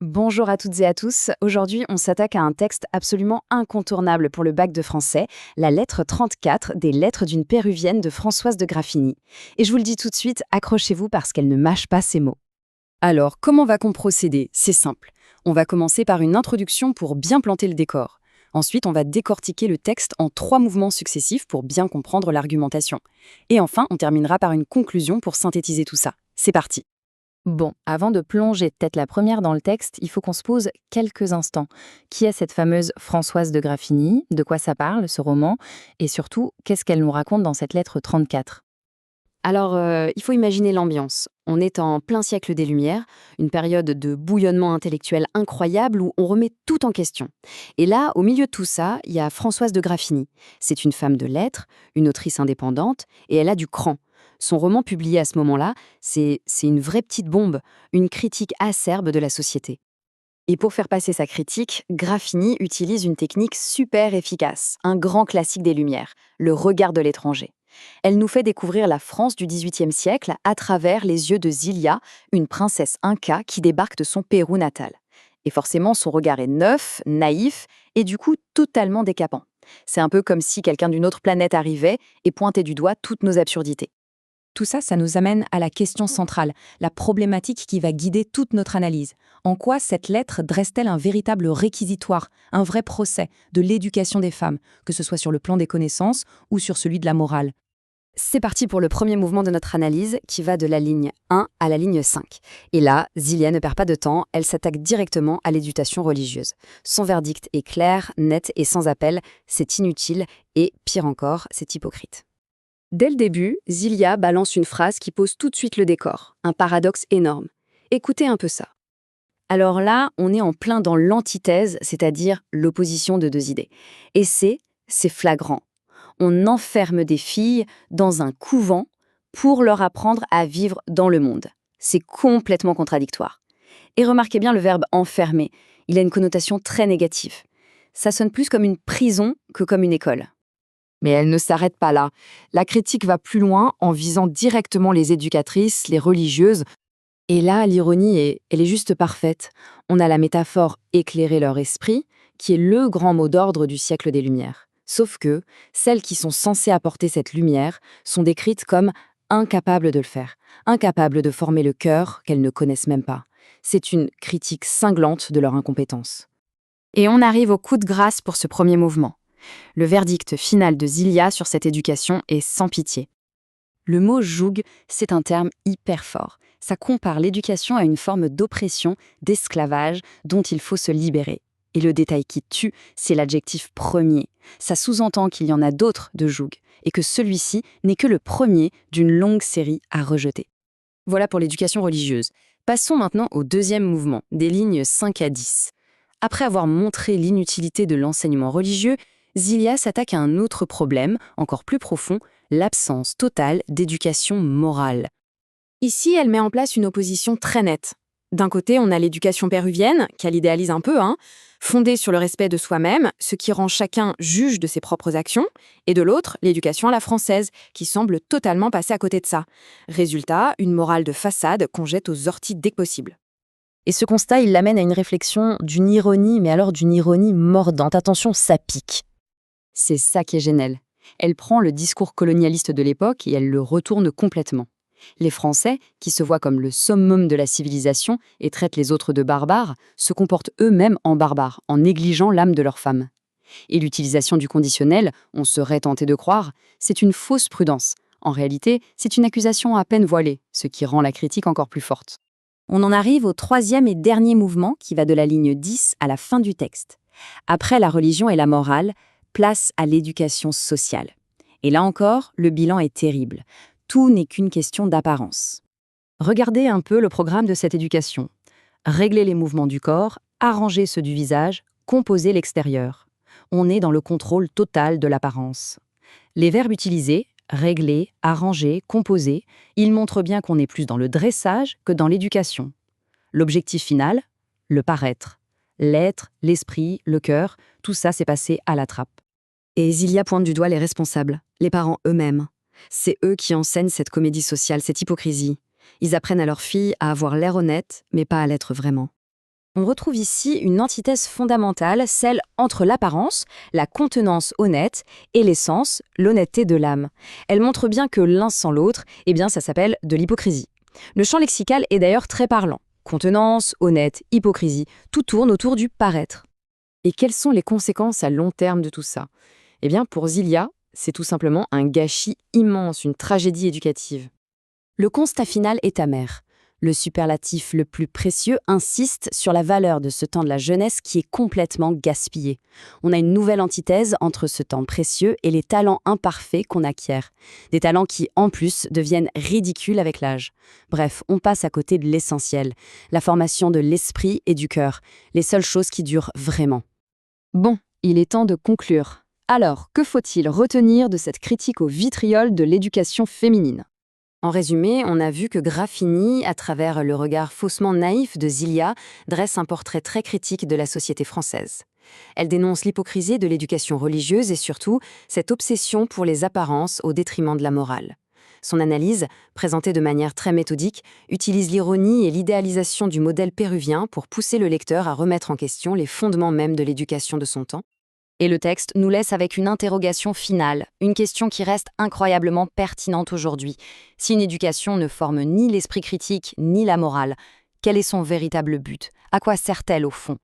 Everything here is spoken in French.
Bonjour à toutes et à tous. Aujourd'hui, on s'attaque à un texte absolument incontournable pour le bac de français, la lettre 34 des Lettres d'une Péruvienne de Françoise de Graffigny. Et je vous le dis tout de suite, accrochez-vous parce qu'elle ne mâche pas ses mots. Alors, comment va-t-on procéder? C'est simple. On va commencer par une introduction pour bien planter le décor. Ensuite, on va décortiquer le texte en 3 mouvements successifs pour bien comprendre l'argumentation. Et enfin, on terminera par une conclusion pour synthétiser tout ça. C'est parti. Bon, avant de plonger tête la première dans le texte, il faut qu'on se pose quelques instants. Qui est cette fameuse Françoise de Graffigny? De quoi ça parle, ce roman? Et surtout, qu'est-ce qu'elle nous raconte dans cette lettre 34? Alors, il faut imaginer l'ambiance. On est en plein siècle des Lumières, une période de bouillonnement intellectuel incroyable où on remet tout en question. Et là, au milieu de tout ça, il y a Françoise de Graffigny. C'est une femme de lettres, une autrice indépendante, et elle a du cran. Son roman publié à ce moment-là, c'est une vraie petite bombe, une critique acerbe de la société. Et pour faire passer sa critique, Graffigny utilise une technique super efficace, un grand classique des Lumières, le regard de l'étranger. Elle nous fait découvrir la France du XVIIIe siècle à travers les yeux de Zilia, une princesse inca qui débarque de son Pérou natal. Et forcément, son regard est neuf, naïf et du coup totalement décapant. C'est un peu comme si quelqu'un d'une autre planète arrivait et pointait du doigt toutes nos absurdités. Tout ça, ça nous amène à la question centrale, la problématique qui va guider toute notre analyse. En quoi cette lettre dresse-t-elle un véritable réquisitoire, un vrai procès de l'éducation des femmes, que ce soit sur le plan des connaissances ou sur celui de la morale? C'est parti pour le premier mouvement de notre analyse qui va de la ligne 1 à la ligne 5. Et là, Zilia ne perd pas de temps, elle s'attaque directement à l'éducation religieuse. Son verdict est clair, net et sans appel, c'est inutile et, pire encore, c'est hypocrite. Dès le début, Zilia balance une phrase qui pose tout de suite le décor, un paradoxe énorme. Écoutez un peu ça. Alors là, on est en plein dans l'antithèse, c'est-à-dire l'opposition de deux idées. Et c'est flagrant. On enferme des filles dans un couvent pour leur apprendre à vivre dans le monde. C'est complètement contradictoire. Et remarquez bien le verbe enfermer, il a une connotation très négative. Ça sonne plus comme une prison que comme une école. Mais elle ne s'arrête pas là. La critique va plus loin en visant directement les éducatrices, les religieuses. Et là, l'ironie, elle est juste parfaite. On a la métaphore «éclairer leur esprit», qui est le grand mot d'ordre du siècle des Lumières. Sauf que celles qui sont censées apporter cette lumière sont décrites comme incapables de le faire, incapables de former le cœur qu'elles ne connaissent même pas. C'est une critique cinglante de leur incompétence. Et on arrive au coup de grâce pour ce premier mouvement. Le verdict final de Zilia sur cette éducation est sans pitié. Le mot joug, c'est un terme hyper fort. Ça compare l'éducation à une forme d'oppression, d'esclavage, dont il faut se libérer. Et le détail qui tue, c'est l'adjectif premier. Ça sous-entend qu'il y en a d'autres de joug, et que celui-ci n'est que le premier d'une longue série à rejeter. Voilà pour l'éducation religieuse. Passons maintenant au deuxième mouvement, des lignes 5 à 10. Après avoir montré l'inutilité de l'enseignement religieux, Zilia s'attaque à un autre problème, encore plus profond, l'absence totale d'éducation morale. Ici, elle met en place une opposition très nette. D'un côté, on a l'éducation péruvienne, qu'elle idéalise un peu, fondée sur le respect de soi-même, ce qui rend chacun juge de ses propres actions, et de l'autre, l'éducation à la française, qui semble totalement passer à côté de ça. Résultat, une morale de façade qu'on jette aux orties dès que possible. Et ce constat, il l'amène à une réflexion d'une ironie, mais alors d'une ironie mordante. Attention, ça pique. C'est ça qui est génial. Elle prend le discours colonialiste de l'époque et elle le retourne complètement. Les Français, qui se voient comme le summum de la civilisation et traitent les autres de barbares, se comportent eux-mêmes en barbares, en négligeant l'âme de leurs femmes. Et l'utilisation du conditionnel, on serait tenté de croire, c'est une fausse prudence. En réalité, c'est une accusation à peine voilée, ce qui rend la critique encore plus forte. On en arrive au troisième et dernier mouvement qui va de la ligne 10 à la fin du texte. Après la religion et la morale, place à l'éducation sociale. Et là encore, le bilan est terrible. Tout n'est qu'une question d'apparence. Regardez un peu le programme de cette éducation. Régler les mouvements du corps, arranger ceux du visage, composer l'extérieur. On est dans le contrôle total de l'apparence. Les verbes utilisés, régler, arranger, composer, ils montrent bien qu'on est plus dans le dressage que dans l'éducation. L'objectif final, le paraître. L'être, l'esprit, le cœur, tout ça s'est passé à la trappe. Et Zilia pointe du doigt les responsables, les parents eux-mêmes. C'est eux qui enseignent cette comédie sociale, cette hypocrisie. Ils apprennent à leurs filles à avoir l'air honnête, mais pas à l'être vraiment. On retrouve ici une antithèse fondamentale, celle entre l'apparence, la contenance honnête, et l'essence, l'honnêteté de l'âme. Elle montre bien que l'un sans l'autre, eh bien ça s'appelle de l'hypocrisie. Le champ lexical est d'ailleurs très parlant. Contenance, honnête, hypocrisie, tout tourne autour du paraître. Et quelles sont les conséquences à long terme de tout ça? Eh bien pour Zilia, c'est tout simplement un gâchis immense, une tragédie éducative. Le constat final est amer. Le superlatif le plus précieux insiste sur la valeur de ce temps de la jeunesse qui est complètement gaspillé. On a une nouvelle antithèse entre ce temps précieux et les talents imparfaits qu'on acquiert. Des talents qui, en plus, deviennent ridicules avec l'âge. Bref, on passe à côté de l'essentiel, la formation de l'esprit et du cœur, les seules choses qui durent vraiment. Bon, il est temps de conclure. Alors, que faut-il retenir de cette critique au vitriol de l'éducation féminine? En résumé, on a vu que Graffini, à travers le regard faussement naïf de Zilia, dresse un portrait très critique de la société française. Elle dénonce l'hypocrisie de l'éducation religieuse et surtout cette obsession pour les apparences au détriment de la morale. Son analyse, présentée de manière très méthodique, utilise l'ironie et l'idéalisation du modèle péruvien pour pousser le lecteur à remettre en question les fondements même de l'éducation de son temps. Et le texte nous laisse avec une interrogation finale, une question qui reste incroyablement pertinente aujourd'hui. Si une éducation ne forme ni l'esprit critique ni la morale, quel est son véritable but? À quoi sert-elle au fond?